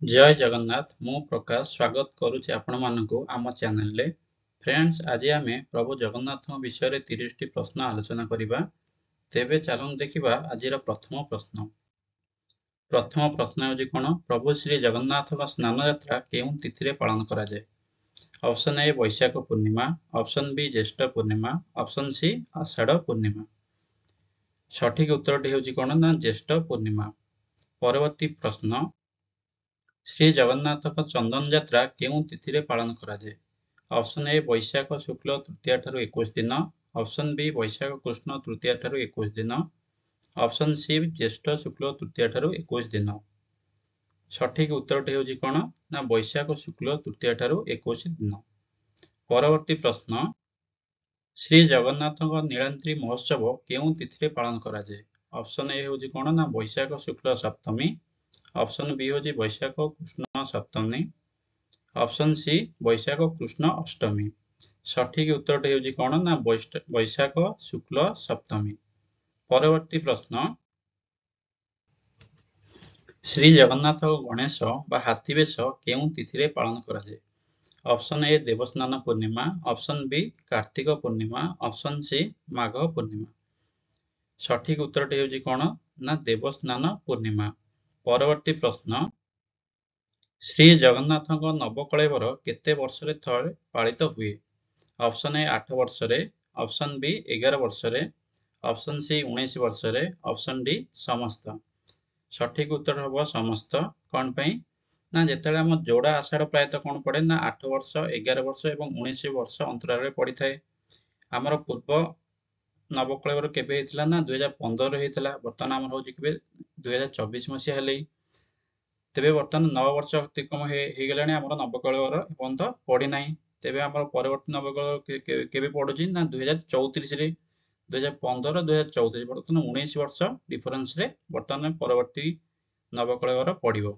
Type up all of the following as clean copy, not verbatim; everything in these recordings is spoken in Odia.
जय जगन्नाथ मु प्रकाश स्वागत करुच्ची आपण मानकु आम चैनल रे। फ्रेंड्स आज आमे प्रभु जगन्नाथ विषय रे 30 टी प्रश्न आलोचना करिबा। तेबे चलन देखिबा आजिर प्रथम प्रश्न। प्रथम प्रश्न होजी कोन प्रभु श्री जगन्नाथ का स्नान यात्रा केउ तिथि रे पालन करा जाय। Option A Vaishakh Purnima, option B Jyeshtha Purnima, option सी आषाढ़ पूर्णिमा। सठिक उत्तर होजी कोन ना ज्येष्ठ पूर्णिमा। परवर्ती प्रश्न श्री जगन्नाथ का चंदन यात्रा केउ तिथि रे पालन करा जाय। ऑप्शन ए वैशाख शुक्ल तृतीया ठारू 21 दिन, ऑप्शन बी वैशाख कृष्ण तृतीया ठारू 21 दिन, ऑप्शन सी ज्येष्ठ शुक्ल तृतीया ठारू 21 दिन। सठिक उत्तर होजी कोन ना वैशाख शुक्ल तृतीया ठारू 21 दिन। परवर्ती प्रश्न श्री जगन्नाथ नीलाद्रि महोत्सव केउ तिथि रे पालन करा जाय। ऑप्शन ए होजी कोन ना वैशाख शुक्ल सप्तमी, ऑप्शन बी होजी वैशाख कृष्ण सप्तमी, ऑप्शन सी वैशाख कृष्ण अष्टमी। सठिक उत्तर होजी कोन ना वैशाख शुक्ल सप्तमी। परवर्ती प्रश्न श्री जगन्नाथ गणेश बा हाथी बेश केउ तिथि रे पालन करा जाय। Option A Devasnana Purnima, option B Kartik Purnima, option C Magha Purnima. सठिक उत्तर होजी कोन ना देवस्नान पूर्णिमा। परवर्ती प्रश्न श्री जगन्नाथ नवकलेवर केते वर्ष रे थरे पालित हुए। ऑप्शन ए 8 वर्ष रे, ऑप्शन बी 11 वर्ष रे, ऑप्शन सी 19 वर्ष रे, ऑप्शन डी समस्त। सठिक उत्तर हबो समस्त। कोन पई ना जेतेले हम जोड़ा आषाढ़ प्रायतः कोन पड़े ना 8 वर्ष 11 वर्ष एवं 19 वर्ष अंतराल रे पड़ी थाए। हमर पूर्व नवकलेवर केबे हेतिला ना 2015 रे हेतिला। वर्तमान हमर होजी केबे 2024 मसिया हेले। तेबे वर्तमान 9 वर्ष अतिक्रम हे गेलानी हमर नवकलेवर एपंत पड़ी नाही। तेबे हमर परवर्ती नवकलेवर केबे पडुची ना 2034 रे। 2015 2034 वर्तमान 19 वर्ष डिफरेंस रे वर्तमान परवर्ती नवकलेवर पड़िबो।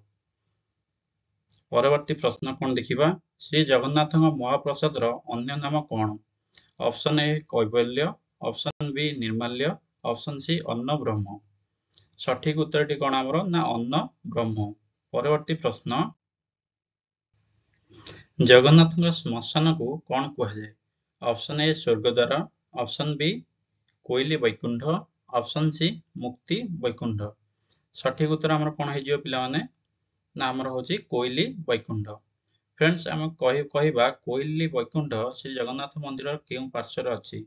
परवर्ती प्रश्न कोन देखिबा श्री जगन्नाथ महाप्रसाद रो अन्य नाम कोन। Option A Kaivalya, option B निर्माल्य, ऑप्शन सी अन्न ब्रह्म। सठिक उत्तर कोन हमर ना अन्न ब्रह्म। परवर्ती प्रश्न जगन्नाथ श्मशान को कौन कह जाए। Option A Swargadwar, option B Koili Baikuntha, option C मुक्ति वैकुंठ। सठिक उत्तर हमर कोन हे जियो पिला माने ना हमर होची कोइली वैकुंठ। फ्रेंड्स हम कहिबा कोइली वैकुंठ श्री जगन्नाथ मंदिर केउ पार्श्व रे अछि।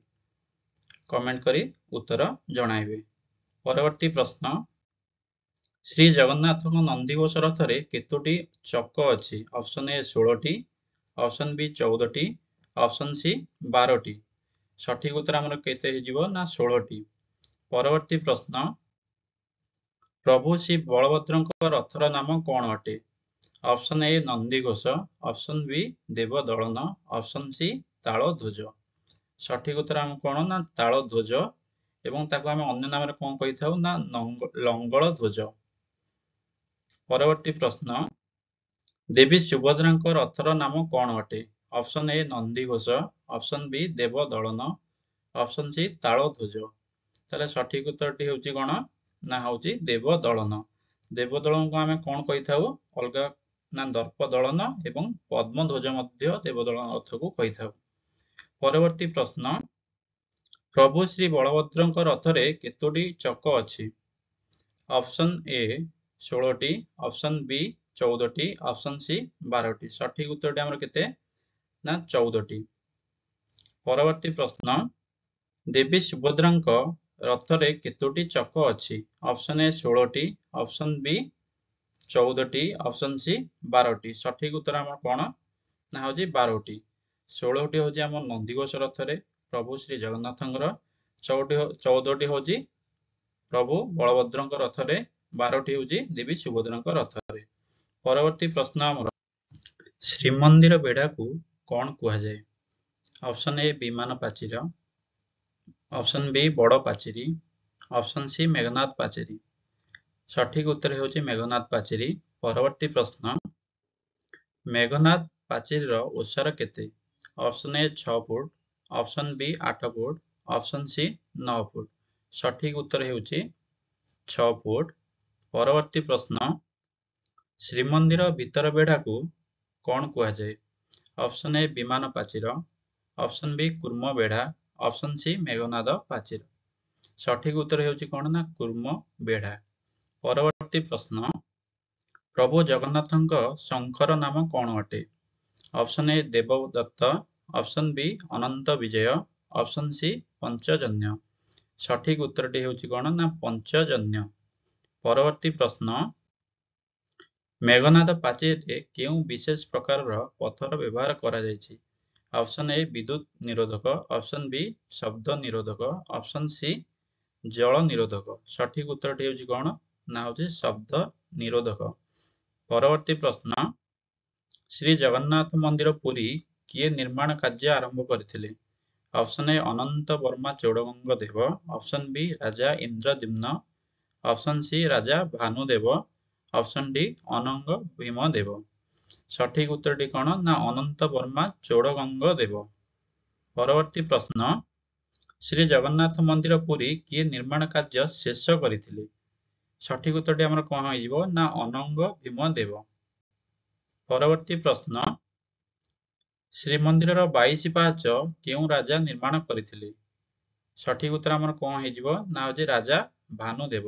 कमेंट करी उत्तर जणाइबे। परवर्ती प्रश्न श्री जगन्नाथ नंदीघोष रथ रे केतोटी चक अछि। ऑप्शन ए 16 टी, ऑप्शन बी 14 टी, ऑप्शन सी 12 टी। सठिक उत्तर हमर केते हे जिवो ना 16 टी। परवर्ती प्रश्न प्रभु श्री बलभद्र रथर नाम कौन अटे। Option A Nandighosh, option B Devadalan, option C Taladhwaja. सठिक उत्तर हम कौन ना तालध्वज एवं ताको हम अन्य नाम रे कोन कहि थाउ ना लंगल ध्वज। परवर्ती प्रश्न देवी सुभद्रा रथर नाम कौन अटे। Option A Nandighosh, option B Devadalan, option C Taladhwaja. ताले सठिक उत्तर टी होची कोन ना होची देवदलन। देवदलन को आमे कोन कहि थाउ अलगा ना दर्पदलन एवं पद्मध्वज मध्य देवदलन रथ को कहि थाउ। परवर्ती प्रश्न प्रभु श्री बलभद्र रथ रे केतोटी चक अछि। ऑप्शन ए 16 टी, ऑप्शन बी 14 टी, ऑप्शन सी 12 टी। सठिक उत्तर हमर केते ना 14 टी। परवर्ती प्रश्न देवी सुभद्रा रथ रे केतोटी चक अछि। ऑप्शन ए 16 टी, ऑप्शन बी 14 टी, ऑप्शन सी 12 टी। सठिक उत्तर हमर कोन ना होजी 12 टी। 16 टी होजी हमर नंदीघोष रथ रे प्रभु श्री जगन्नाथंकर, 14 टी होजी प्रभु बलभद्र रथ रे, 12 टी होजी देवी सुभद्रा रथ रे। परवर्ती प्रश्न हमर श्रीमंदिर बेढ़ा को कौन कह जाए। ऑप्शन ए विमान पाचिर, ऑप्शन बी बड़ पाचेरी, ऑप्शन सी मेघनाथ पाचेरी। सठिक उत्तर होची मेघनाथ पाचेरी। परवर्ती प्रश्न मेघनाथ पाचेरी रो ओसार केते। Option A 6 foot, option B 8 foot, option C 9 foot. सठिक उत्तर होची 6 फुट। परवर्ती प्रश्न ଶ୍ରୀମନ୍ଦିର ଭିତର ବେଢାକୁ କଣ କୁହାଯାଏ? ଅପସନ ଏ ବିମାନ ପାଚିର, ଅପସନ ବି କୁର୍ମ ବେଢା, ଅପସନ ସି ମେଘନାଦ ପାଚିର। ସଠିକ ଉତ୍ତର ହେଉଛି କଣ ନା କୁର୍ମ ବେଢା। ପରବର୍ତ୍ତୀ ପ୍ରଶ୍ନ, ପ୍ରଭୁ ଜଗନ୍ନାଥଙ୍କ ଶଙ୍ଖର ନାମ କଣ ଅଟେ? ଅପସନ ଏ ଦେବଦତ୍ତ, ଅପସନ ବି ଅନନ୍ତ ବିଜୟ, ଅପସନ ସି ପଞ୍ଚଜନ୍ୟ। ସଠିକ ଉତ୍ତରଟି ହେଉଛି କଣ ନା ପଞ୍ଚଜନ୍ୟ। ପରବର୍ତ୍ତୀ ପ୍ରଶ୍ନ, ମେଘନାଦ ପାଚେରୀରେ କେଉଁ ବିଶେଷ ପ୍ରକାରର ପଥର ବ୍ୟବହାର କରାଯାଇଛି? ଅପସନ ଏ ବିଦ୍ୟୁତ ନିରୋଧକ, ଅପସନ ବି ଶବ୍ଦ ନିରୋଧକ, ଅପସନ ସି ଜଳ ନିରୋଧକ। ସଠିକ ଉତ୍ତରଟି ହେଉଛି କଣ ନା ହେଉଛି ଶବ୍ଦ ନିରୋଧକ। ପରବର୍ତ୍ତୀ ପ୍ରଶ୍ନ, ଶ୍ରୀ ଜଗନ୍ନାଥ ମନ୍ଦିର ପୁରୀ କିଏ ନିର୍ମାଣ କାର୍ଯ୍ୟ ଆରମ୍ଭ କରିଥିଲେ? ଅପସନ ଏ ଅନନ୍ତ ବର୍ମା ଚୌଡଗଙ୍ଗ ଦେବ, ଅପସନ ବି ରାଜା ଇନ୍ଦ୍ରଦ୍ୟୁମ୍ନ, ଅପସନ ସି ରାଜା ଭାନୁଦେବ, ଅପସନ ଡି ଅନଙ୍ଗ ଭୀମ ଦେବ। ସଠିକ ଉତ୍ତରଟି କଣ ନା ଅନନ୍ତ ବର୍ମା ଚୌଡଗଙ୍ଗ ଦେବ। ପରବର୍ତ୍ତୀ ପ୍ରଶ୍ନ, ଶ୍ରୀ ଜଗନ୍ନାଥ ମନ୍ଦିର ପୁରୀ କିଏ ନିର୍ମାଣ କାର୍ଯ୍ୟ ଶେଷ କରିଥିଲେ? ସଠିକ ଉତ୍ତରଟି ଆମର କଣ ହେଇଯିବ ନା ଅନଙ୍ଗ ଭୀମ ଦେବ। ପରବର୍ତ୍ତୀ ପ୍ରଶ୍ନ, ଶ୍ରୀମନ୍ଦିରର 22 ପାହାଚ କେଉଁ ରାଜା ନିର୍ମାଣ କରିଥିଲେ? ସଠିକ ଉତ୍ତର ଆମର କଣ ହେଇଯିବ ନା ହଉଛି ରାଜା ଭାନୁଦେବ।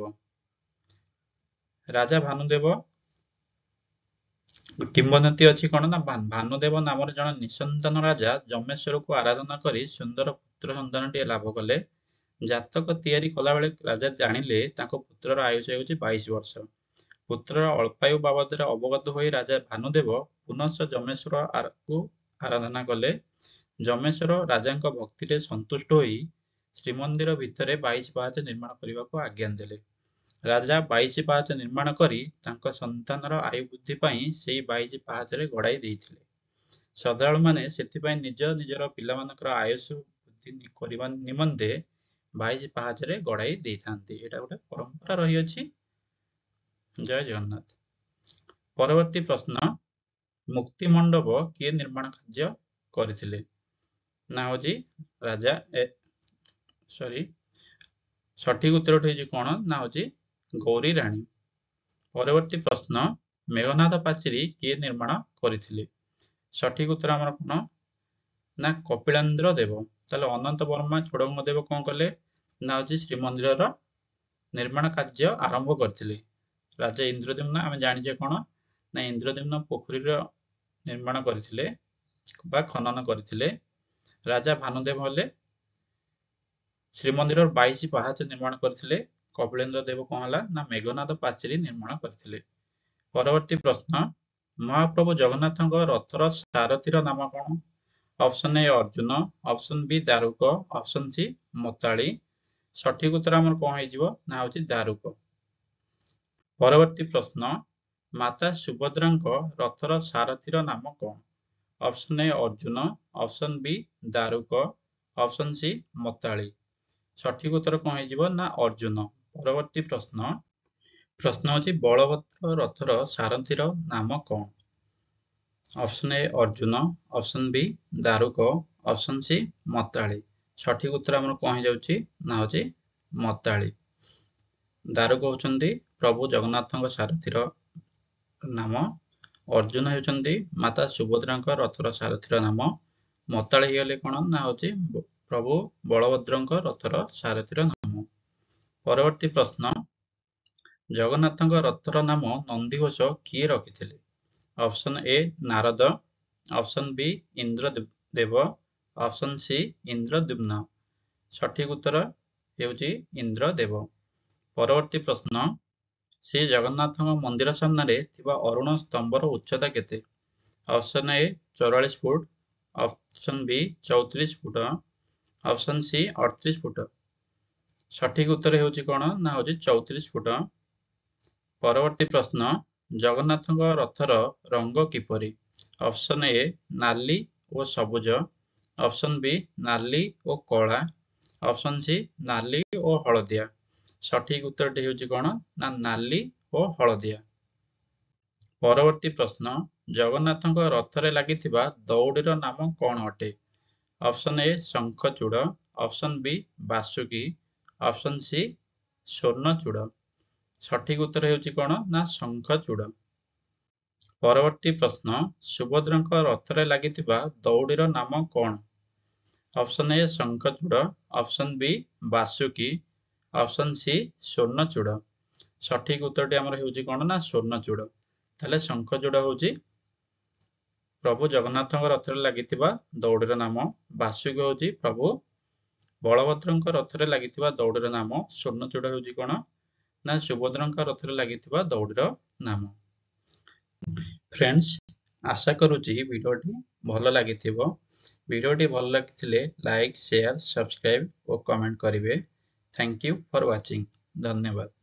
ରାଜା ଭାନୁଦେବ କିମ୍ବଦନ୍ତୀ ଅଛି କଣ ନା ଭାନୁଦେବ ନାମରେ ଜଣେ ନିଃସନ୍ତାନ ରାଜା ଯମେଶ୍ୱରକୁ ଆରାଧନା କରି ସୁନ୍ଦର ପୁତ୍ର ସନ୍ତାନଟିଏ ଲାଭ କଲେ। ଜାତକ ତିଆରି କଲାବେଳେ ରାଜା ଜାଣିଲେ ତାଙ୍କ ପୁତ୍ରର ଆୟୁଷ ହେଉଛି 22 ବର୍ଷ। ପୁତ୍ରର ଅଳ୍ପାୟୁ ବାବଦରେ ଅବଗତ ହୋଇ ରାଜା ଭାନୁଦେବ ପୁନଶ୍ଚ ଯମେଶ୍ୱରକୁ ଆରାଧନା କଲେ। ଯମେଶ୍ୱର ରାଜାଙ୍କ ଭକ୍ତିରେ ସନ୍ତୁଷ୍ଟ ହୋଇ ଶ୍ରୀମନ୍ଦିର ଭିତରେ 22 ପାହାଚ ନିର୍ମାଣ କରିବାକୁ ଆଜ୍ଞା ଦେଲେ। ରାଜା 22 ପାହାଚ ନିର୍ମାଣ କରି ତାଙ୍କ ସନ୍ତାନର ଆୟୁ ବୃଦ୍ଧି ପାଇଁ ସେହି 22 ପାହାଚରେ ଗଡ଼ାଇ ଦେଇଥିଲେ। ଶ୍ରଦ୍ଧାଳୁମାନେ ସେଥିପାଇଁ ନିଜ ନିଜର ପିଲାମାନଙ୍କର ଆୟୁଷ ବୃଦ୍ଧି କରିବା ନିମନ୍ତେ 22 ପାହାଚରେ ଗଡ଼ାଇ ଦେଇଥାନ୍ତି। ଏଇଟା ଗୋଟେ ପରମ୍ପରା ରହିଅଛି। ଜୟ ଜଗନ୍ନାଥ। ପରବର୍ତ୍ତୀ ପ୍ରଶ୍ନ, ମୁକ୍ତି ମଣ୍ଡପ କିଏ ନିର୍ମାଣ କାର୍ଯ୍ୟ କରିଥିଲେ? ନା ହଉଛି ରାଜା ସଠିକ ଉତ୍ତରଟି ହେଉଛି କଣ ନା ହଉଛି ଗୌରୀ ରାଣୀ। ପରବର୍ତ୍ତୀ ପ୍ରଶ୍ନ, ମେଘନାଦ ପାଚେରୀ କିଏ ନିର୍ମାଣ କରିଥିଲେ? ସଠିକ ଉତ୍ତର ଆମର କଣ ନା କପିଳେନ୍ଦ୍ର ଦେବ। ତାହେଲେ ଅନନ୍ତ ବର୍ମା ଚୋଡଗଙ୍ଗ ଦେବ କଣ କଲେ ନା ହଉଛି ଶ୍ରୀମନ୍ଦିରର ନିର୍ମାଣ କାର୍ଯ୍ୟ ଆରମ୍ଭ କରିଥିଲେ। ରାଜା ଇନ୍ଦ୍ରଦ୍ୟୁମ୍ନ ଆମେ ଜାଣିଛେ କଣ ନା ଇନ୍ଦ୍ରଦ୍ୟୁମ୍ନ ପୋଖରୀର ନିର୍ମାଣ କରିଥିଲେ ବା ଖନନ କରିଥିଲେ। ରାଜା ଭାନୁଦେବ ହେଲେ ଶ୍ରୀମନ୍ଦିରର 22 ପାହାଚ ନିର୍ମାଣ କରିଥିଲେ। କପିଳେନ୍ଦ୍ର ଦେବ କଣ ହେଲା ନା ମେଘନାଦ ପାଚେରୀ ନିର୍ମାଣ କରିଥିଲେ। ପରବର୍ତ୍ତୀ ପ୍ରଶ୍ନ, ମହାପ୍ରଭୁ ଜଗନ୍ନାଥଙ୍କ ରଥର ସାରଥୀର ନାମ କଣ? ଅପସନ ଏ ଅର୍ଜୁନ, ଅପସନ ବି ଦାରୁକ, ଅପସନ ସି ମତାଳି। ସଠିକ ଉତ୍ତର ଆମର କଣ ହେଇଯିବ ନା ହଉଛି ଦାରୁକ। ପରବର୍ତ୍ତୀ ପ୍ରଶ୍ନ, ମାତା ସୁଭଦ୍ରାଙ୍କ ରଥର ସାରଥୀର ନାମ କଣ? ଅପସନ ଏ ଅର୍ଜୁନ, ଅପସନ ବି ଦାରୁକ, ଅପସନ ସି ମତାଳି। ସଠିକ ଉତ୍ତର କଣ ହେଇଯିବ ନା ଅର୍ଜୁନ। ପରବର୍ତ୍ତୀ ପ୍ରଶ୍ନ ହଉଛି ବଳଭଦ୍ର ରଥର ସାରଥୀର ନାମ କଣ? ଅପସନ ଏ ଅର୍ଜୁନ, ଅପସନ ବି ଦାରୁକ, ଅପସନ ସି ମତାଳି। ସଠିକ ଉତ୍ତର ଆମର କଣ ହେଇଯାଉଛି ନା ହଉଛି ମତାଳି। ଦାରୁକ ହେଉଛନ୍ତି ପ୍ରଭୁ ଜଗନ୍ନାଥଙ୍କ ସାରଥୀର ନାମ, ଅର୍ଜୁନ ହେଉଛନ୍ତି ମାତା ସୁଭଦ୍ରାଙ୍କ ରଥର ସାରଥୀର ନାମ, ମତାଳି ହେଇଗଲେ କଣ ନା ହଉଛି ପ୍ରଭୁ ବଳଭଦ୍ରଙ୍କ ରଥର ସାରଥୀର ନାମ। ପରବର୍ତ୍ତୀ ପ୍ରଶ୍ନ, ଜଗନ୍ନାଥଙ୍କ ରଥର ନାମ ନନ୍ଦିଘୋଷ କିଏ ରଖିଥିଲେ? ଅପସନ ଏ ନାରଦ, ଅପସନ ବି ଇନ୍ଦ୍ରଦେବ, ଅପସନ ସି ଇନ୍ଦ୍ରଦ୍ୟୁମ୍ନ। ସଠିକ ଉତ୍ତର ହେଉଛି ଇନ୍ଦ୍ରଦେବ। ପରବର୍ତ୍ତୀ ପ୍ରଶ୍ନ, ଶ୍ରୀ ଜଗନ୍ନାଥଙ୍କ ମନ୍ଦିର ସାମ୍ନାରେ ଥିବା ଅରୁଣ ସ୍ତମ୍ଭର ଉଚ୍ଚତା କେତେ? ଅପସନ ଏ 44 ଫୁଟ, ଅପସନ ବି 34 ଫୁଟ, ଅପସନ ସି 38 ଫୁଟ। ସଠିକ ଉତ୍ତର ହେଉଛି କଣ ନା ହଉଛି 34 ଫୁଟ। ପରବର୍ତ୍ତୀ ପ୍ରଶ୍ନ, ଜଗନ୍ନାଥଙ୍କ ରଥର ରଙ୍ଗ କିପରି? ଅପସନ ଏ ନାଲି ଓ ସବୁଜ, ଅପସନ ବି ନାଲି ଓ କଳା, ଅପସନ ସି ନାଲି ଓ ହଳଦିଆ। ସଠିକ ଉତ୍ତରଟି ହେଉଛି କଣ ନା ନାଲି ଓ ହଳଦିଆ। ପରବର୍ତ୍ତୀ ପ୍ରଶ୍ନ, ଜଗନ୍ନାଥଙ୍କ ରଥରେ ଲାଗିଥିବା ଦଉଡ଼ିର ନାମ କଣ ଅଟେ? ଅପସନ ଏ ଶଙ୍ଖଚୂଡ଼, ଅପସନ ବି ବାସୁକି, ଅପସନ ସି ସ୍ୱର୍ଣ୍ଣଚୂଡ଼। ସଠିକ ଉତ୍ତର ହେଉଛି କଣ ନା ଶଙ୍ଖଚୂଡ଼। ପରବର୍ତ୍ତୀ ପ୍ରଶ୍ନ, ସୁଭଦ୍ରାଙ୍କ ରଥରେ ଲାଗିଥିବା ଦଉଡ଼ିର ନାମ କଣ? Option A Shankhachuda, option B Vasuki, option C Swarnachuda. ସଠିକ୍ ଉତ୍ତରଟି ଆମର ହେଉଛି କଣ ନା ସ୍ୱର୍ଣ୍ଣଚୂଡ଼। ତାହେଲେ ଶଙ୍ଖଚୂଡ଼ ହେଉଛି ପ୍ରଭୁ ଜଗନ୍ନାଥଙ୍କ ରଥରେ ଲାଗିଥିବା ଦଉଡ଼ିର ନାମ, ବାସୁକି ହେଉଛି ପ୍ରଭୁ ବଳଭଦ୍ରଙ୍କ ରଥରେ ଲାଗିଥିବା ଦଉଡ଼ିର ନାମ, ସ୍ୱର୍ଣ୍ଣଚୂଡ଼ ହେଉଛି କଣ ନା ସୁଭଦ୍ରାଙ୍କ ରଥରେ ଲାଗିଥିବା ଦଉଡ଼ିର ନାମ। ଫ୍ରେଣ୍ଡସ୍, ଆଶା କରୁଛି ଭିଡ଼ିଓଟି ଭଲ ଲାଗିଥିବ। ଭିଡ଼ିଓଟି ଭଲ ଲାଗିଥିଲେ ଲାଇକ୍, ସେୟାର, ସବସ୍କ୍ରାଇବ୍ ଓ କମେଣ୍ଟ କରିବେ। Thank you for watching. ଧନ୍ୟବାଦ।